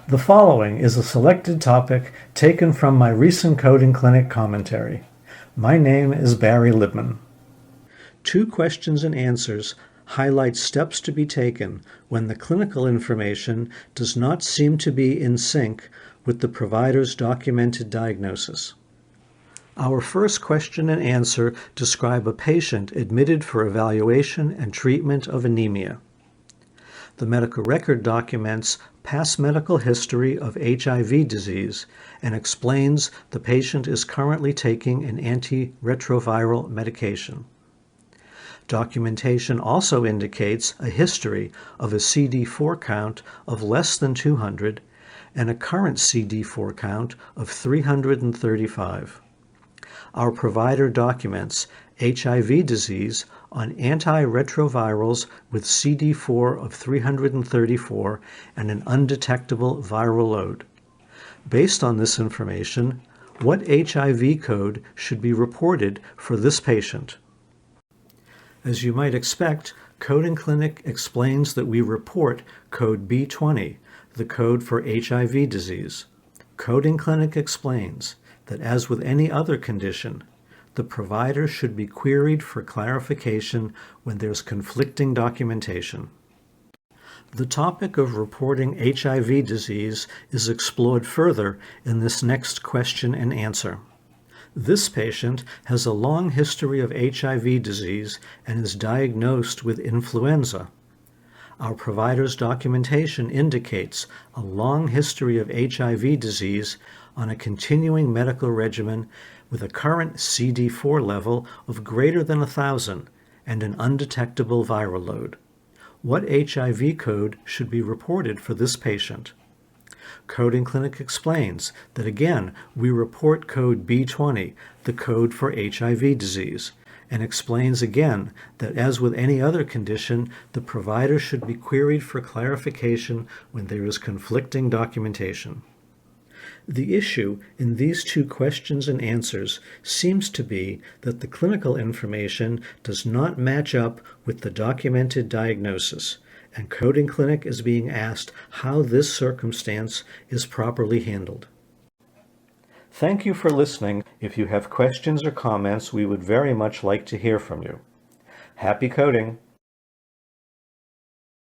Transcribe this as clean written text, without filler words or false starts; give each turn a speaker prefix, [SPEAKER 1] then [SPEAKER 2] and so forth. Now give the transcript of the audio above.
[SPEAKER 1] The following is a selected topic taken from my recent Coding Clinic commentary. My name is Barry Libman. 2 questions and answers highlight steps to be taken when the clinical information does not seem to be in sync with the provider's documented diagnosis. Our first question and answer describe a patient admitted for evaluation and treatment of anemia. The medical record documents past medical history of HIV disease and explains the patient is currently taking an antiretroviral medication. Documentation also indicates a history of a CD4 count of less than 200 and a current CD4 count of 335. Our provider documents HIV disease on antiretrovirals with CD4 of 334 and an undetectable viral load. Based on this information, what HIV code should be reported for this patient? As you might expect, Coding Clinic explains that we report code B20, the code for HIV disease. Coding Clinic explains that as with any other condition, the provider should be queried for clarification when there's conflicting documentation. The topic of reporting HIV disease is explored further in this next question and answer. This patient has a long history of HIV disease and is diagnosed with influenza. Our provider's documentation indicates a long history of HIV disease on a continuing medical regimen with a current CD4 level of greater than 1,000 and an undetectable viral load. What HIV code should be reported for this patient? Coding Clinic explains that again, we report code B20, the code for HIV disease, and explains again that as with any other condition, the provider should be queried for clarification when there is conflicting documentation. The issue in these 2 questions and answers seems to be that the clinical information does not match up with the documented diagnosis, and Coding Clinic is being asked how this circumstance is properly handled. Thank you for listening. If you have questions or comments, we would very much like to hear from you. Happy coding!